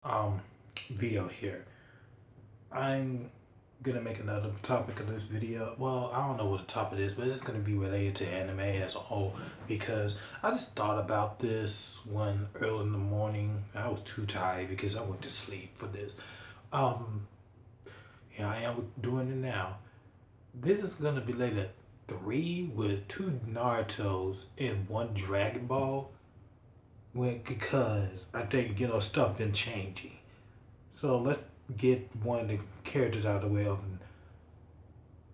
um video here. I'm gonna make another topic of this video. Well, I don't know what the topic is, but it's gonna be related to anime as a whole because I just thought about this one early in the morning. I was too tired because I went to sleep for this. Um, Here I am doing it now. This is gonna be like a three with two Naruto's and one Dragon Ball. Because I think stuff been changing. So let's get one of the characters out of the way of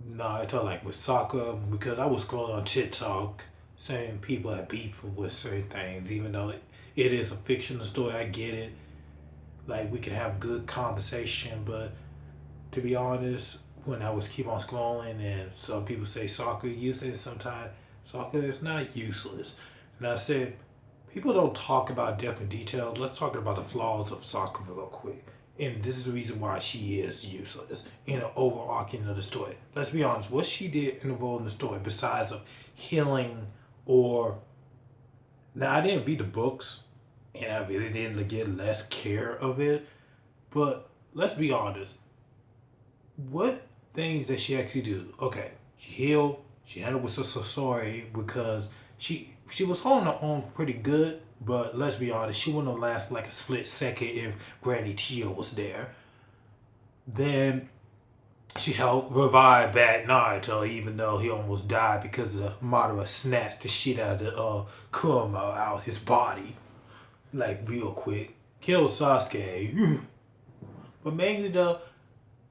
Naruto, like with Sakura, because I was scrolling on TikTok saying people have beef with certain things, even though it is a fictional story. I get it. Like we can have good conversation, but to be honest, when I was keep on scrolling and some people say Sakura useless, sometimes Sakura is not useless. And I said, people don't talk about depth and detail. Let's talk about the flaws of Sakura real quick. And this is the reason why she is useless in the overarching of the story. Let's be honest, what she did in the role in the story, besides of healing or now I didn't read the books and I really didn't get less care of it. But let's be honest, what things did she actually do? Okay, she healed, she handled with Sasori because she was holding her own pretty good, but let's be honest, she wouldn't have lasted like a split second if Granny Tio was there. Then she helped revive Bad Naruto even though he almost died because the Madara snatched the shit out of the Kurama out of his body. Like real quick. Killed Sasuke. But mainly though,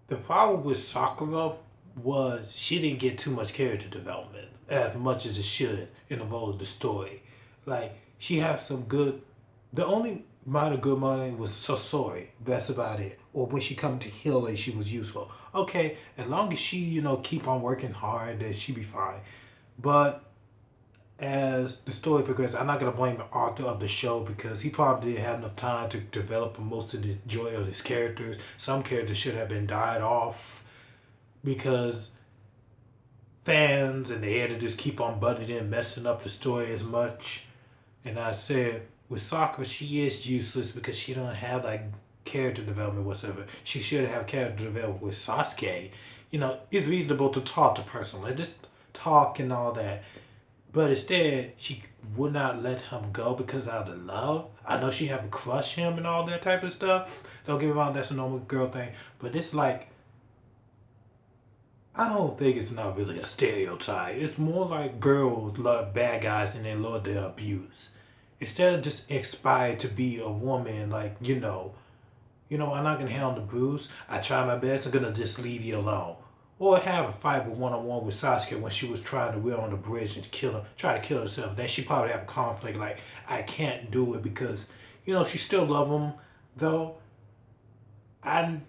the problem with Sakura was she didn't get too much character development as much as it should in the role of the story. Like she had some good. The only minor good moment was Sasori. That's about it. Or when she come to healing, she was useful. Okay, as long as she keep on working hard, then she be fine. But as the story progresses, I'm not gonna blame the author of the show because he probably didn't have enough time to develop most of the joy of his characters. Some characters should have been died off because fans and the editors keep on butting in, messing up the story as much. And I said with Sakura, she is useless because she don't have like character development whatsoever. She should have character development with Sasuke. It's reasonable to talk to person, like just talk and all that. But instead, she would not let him go because out of love. I know she have a crush him and all that type of stuff. Don't get me wrong, that's a normal girl thing. But it's like, I don't think it's not really a stereotype. It's more like girls love bad guys and they love their abuse. Instead of just aspire to be a woman, like, I'm not gonna handle the bruise. I try my best. I'm gonna just leave you alone. Or have a fight with one-on-one with Sasuke when she was trying to wheel on the bridge and try to kill herself. Then she probably have a conflict like I can't do it because she still love him though. I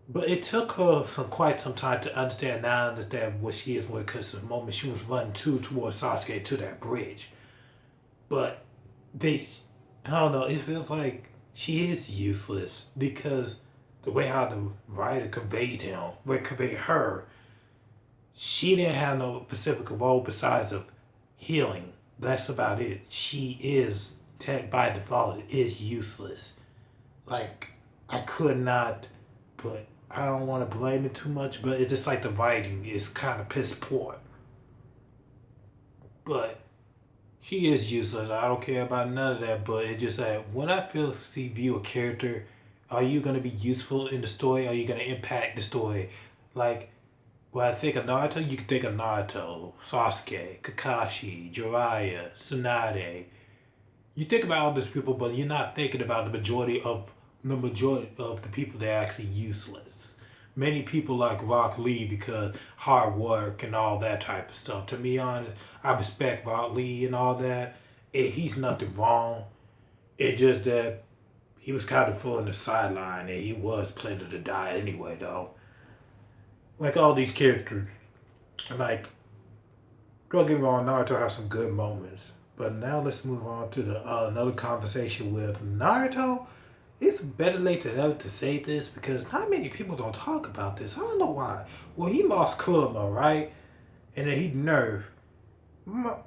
but it took her quite some time to understand. Now I understand what she is with because the moment she was running towards Sasuke to that bridge, but they I don't know. It feels like she is useless because the way how the writer conveyed him, conveyed her, she didn't have no specific role besides of healing. That's about it. She is by default is useless. Like I could not, but I don't want to blame it too much. But it's just like the writing is kind of piss poor. But she is useless. I don't care about none of that. But it's just like when I feel see view a character, are you gonna be useful in the story? Are you gonna impact the story? Like when I think of Naruto, you can think of Naruto, Sasuke, Kakashi, Jiraiya, Tsunade. You think about all these people, but you're not thinking about the majority of the people that are actually useless. Many people like Rock Lee because hard work and all that type of stuff. To be honest, I respect Rock Lee and all that. He's nothing wrong. It's just that he was kind of full in the sideline and he was planning to die anyway, though. Like all these characters, like don't get me wrong, Naruto has some good moments. But now let's move on to the another conversation with Naruto. It's better late than never to say this because not many people don't talk about this. I don't know why. Well, he lost Kurama, right? And then he nerfed.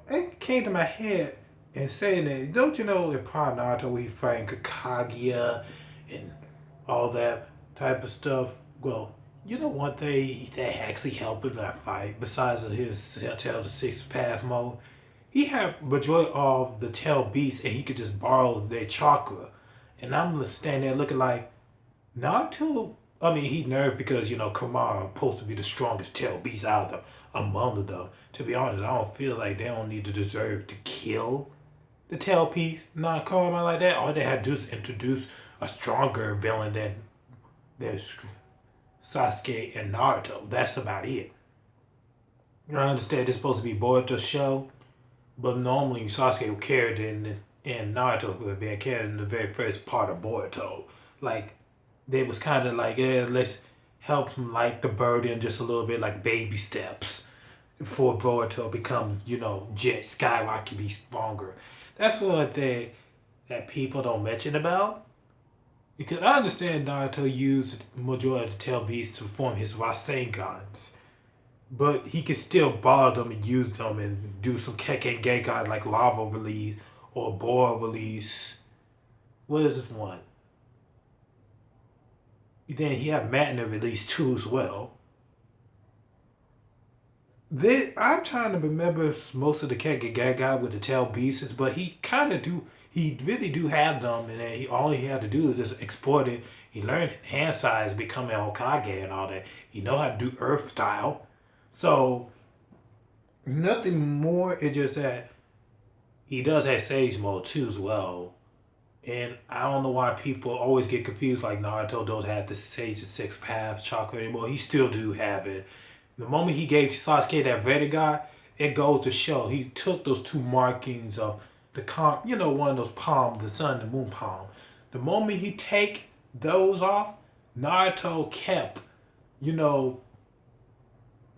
It came to my head and saying that, don't you know in Prime Naruto we fighting Kakagia and all that type of stuff. Well, you know one thing that actually helped in that fight, besides his Tell the Six Path mode, he have majority of the tail beasts and he could just borrow their chakra. And I'm standing there looking like, Naruto, I mean, he nerfed because, Kamara supposed to be the strongest tail beast out of them, among them. To be honest, I don't feel like they don't need to deserve to kill the tail piece. Not Kamara like that. All they had to do is introduce a stronger villain than there's Sasuke and Naruto. That's about it. I understand it's supposed to be Boruto's show, but normally Sasuke would carry it and Naruto would be carried in the very first part of Boruto. Like, they was kind of like, yeah, let's help him like the burden just a little bit, like baby steps for Boruto become, Jet Skywalker be stronger. That's one thing that people don't mention about. Because I understand Naruto used the majority of the tail beasts to form his Rasengans. But he can still borrow them and use them and do some Kekken Genkai like lava release or boar release. What is this one? Then he had Matna release too as well. I'm trying to remember most of the Kekken Genkai with the tail beasts, but he kind of do. He really do have them, and then all he had to do is just export it. He learned hand size, becoming Hokage and all that. He know how to do Earth style. So, nothing more. It's just that he does have Sage Mode too as well. And I don't know why people always get confused like Naruto don't have the Sage of Six Paths chakra anymore. He still do have it. The moment he gave Sasuke that Vedigai, it goes to show he took those two markings of the one of those palms, the sun and the moon palm. The moment he take those off, Naruto kept, the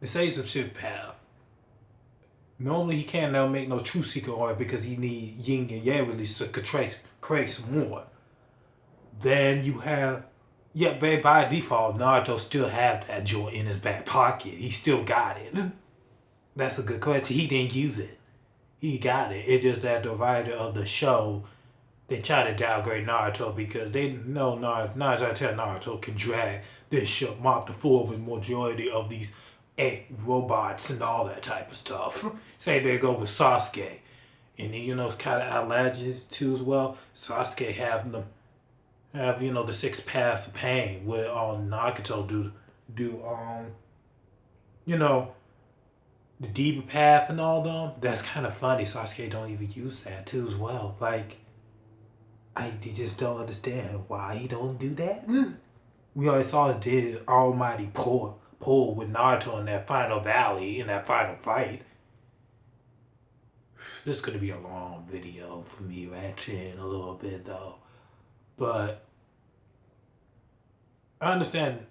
Sage of Six Path. Normally he can't now make no true secret oil because he need yin and yang release to create some more. Then you have, by default, Naruto still have that joint in his back pocket. He still got it. That's a good question. He didn't use it. He got it. It's just that the writer of the show, they try to downgrade Naruto because they know Naruto can drag this show, mark the floor with majority of these robots and all that type of stuff. Say they go with Sasuke. And then, it's kind of outlandish too as well. Sasuke have the six paths of pain where Nagato the deeper path and all them. That's kind of funny. Sasuke don't even use that too as well. Like, I just don't understand why he don't do that. We always saw it did almighty pull with Naruto in that final valley, in that final fight. This is going to be a long video for me ranting a little bit though. But I understand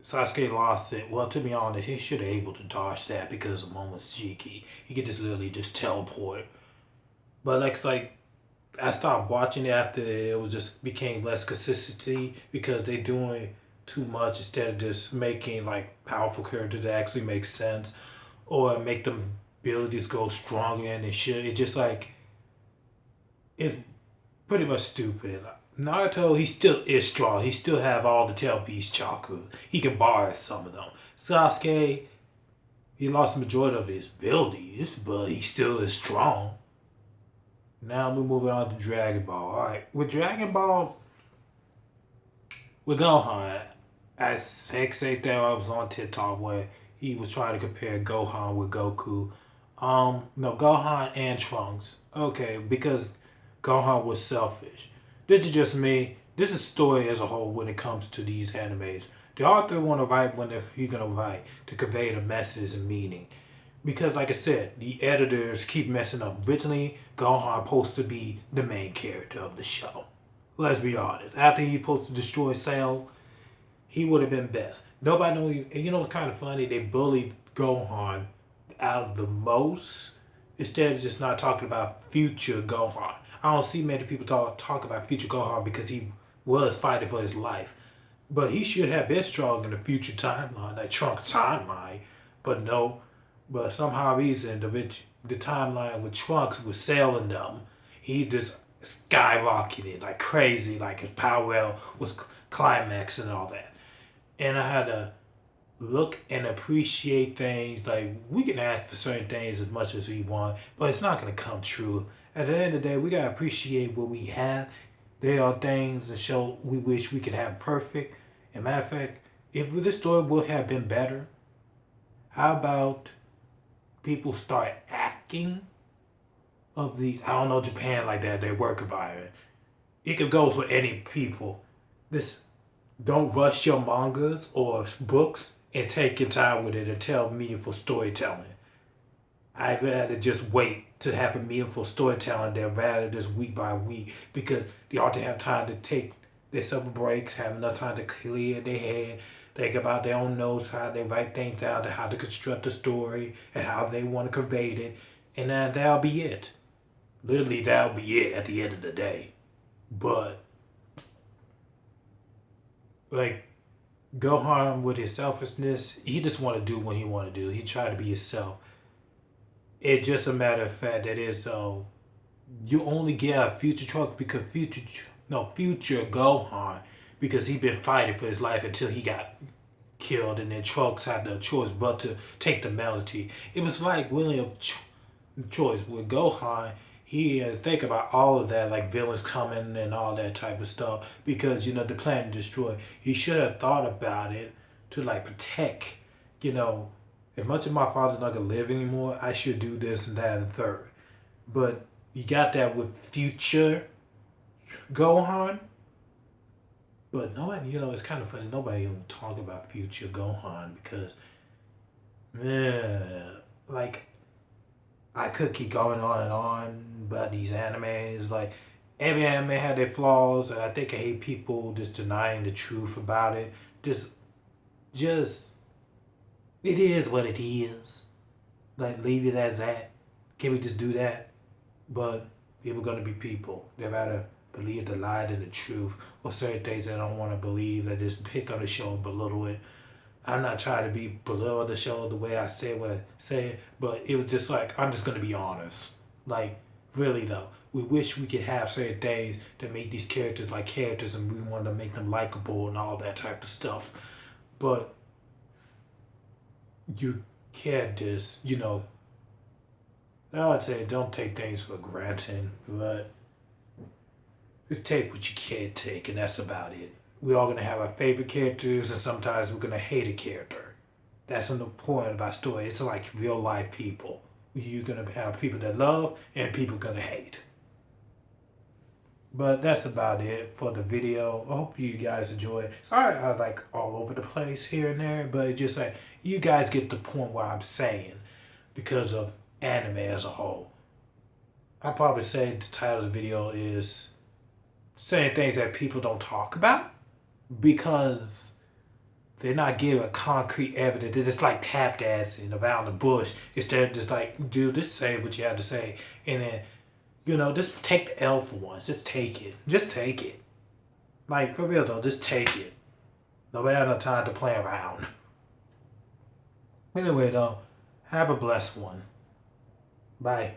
Sasuke lost it. Well, to be honest, he should have able to dodge that because of Momo's Shiki. He could just literally just teleport. But like I stopped watching it after it was just became less consistency because they doing too much instead of just making like powerful characters that actually make sense or make them abilities go stronger and they should. It's just like, it's pretty much stupid. Naruto, he still is strong. He still have all the tail beast chakra. He can borrow some of them. Sasuke, he lost the majority of his abilities, but he still is strong. Now we're moving on to Dragon Ball. Alright, with Dragon Ball, with Gohan, I say thing I was on TikTok where he was trying to compare Gohan with Goku. No, Gohan and Trunks. Okay, because Gohan was selfish. This is just me. This is story as a whole when it comes to these animes. The author want to write when he's going to write to convey the message and meaning. Because like I said, the editors keep messing up. Originally, Gohan supposed to be the main character of the show. Let's be honest. After he supposed to destroy Cell, he would have been best. Nobody know. It's kind of funny. They bullied Gohan out the most instead of just not talking about future Gohan. I don't see many people talk about future Gohan because he was fighting for his life. But he should have been strong in the future timeline, like Trunks timeline. But no. But somehow reason the timeline with Trunks was sailing them. He just skyrocketed like crazy, like his power was climaxing and all that. And I had to look and appreciate things. Like, we can ask for certain things as much as we want, but it's not gonna come true. At the end of the day, we gotta appreciate what we have. There are things that show we wish we could have perfect. And matter of fact, if this story would have been better, how about people start acting of the, I don't know, Japan like that, their work environment. It could go for any people. This, don't rush your mangas or books and take your time with it and tell meaningful storytelling. I'd rather just wait to have a meaningful storytelling than rather just week by week, because they ought to have time to take their summer breaks, have enough time to clear their head, think about their own notes, how they write things down, to how to construct the story and how they want to convey it, and then that'll be it. Literally, that'll be it at the end of the day. But like, Gohan with his selfishness, he just want to do what he want to do. He try to be himself. It's just a matter of fact that is you only get a future truck because future Gohan, because he been fighting for his life until he got killed, and then Trunks had no choice but to take the melody. It was like William choice with Gohan. He had to think about all of that, like villains coming and all that type of stuff, because the planet destroyed. He should have thought about it to like protect, as much as my father's not gonna live anymore, I should do this and that and third. But you got that with future Gohan. But nobody, it's kind of funny. Nobody even talk about future Gohan because, man, like, I could keep going on and on about these animes. Like, every anime had their flaws, and I think I hate people just denying the truth about it. Just, it is what it is. Like, leave it as that. Can we just do that? But people gonna be people. They rather believe the lie than the truth, or certain things they don't want to believe. They just pick on the show and belittle it. I'm not trying to be below the show the way I say what I say, but it was just like, I'm just gonna be honest. Like, really though, we wish we could have certain things that make these characters like characters, and we want to make them likable and all that type of stuff. But you can't just, I would say don't take things for granted, but you take what you can't take, and that's about it. We're all gonna have our favorite characters, and sometimes we're gonna hate a character. That's the point about story. It's like real life people. You're gonna have people that love and people gonna hate. But that's about it for the video. I hope you guys enjoy it. Sorry I like all over the place here and there, but it's just like you guys get the point what I'm saying because of anime as a whole. I'll probably say the title of the video is saying things that people don't talk about, because they're not giving concrete evidence. They're just like tap dancing around the bush instead of just like, dude, just say what you have to say. And then, just take the L for once. Just take it. Just take it. Like, for real though, just take it. Nobody had no time to play around. Anyway though, have a blessed one. Bye.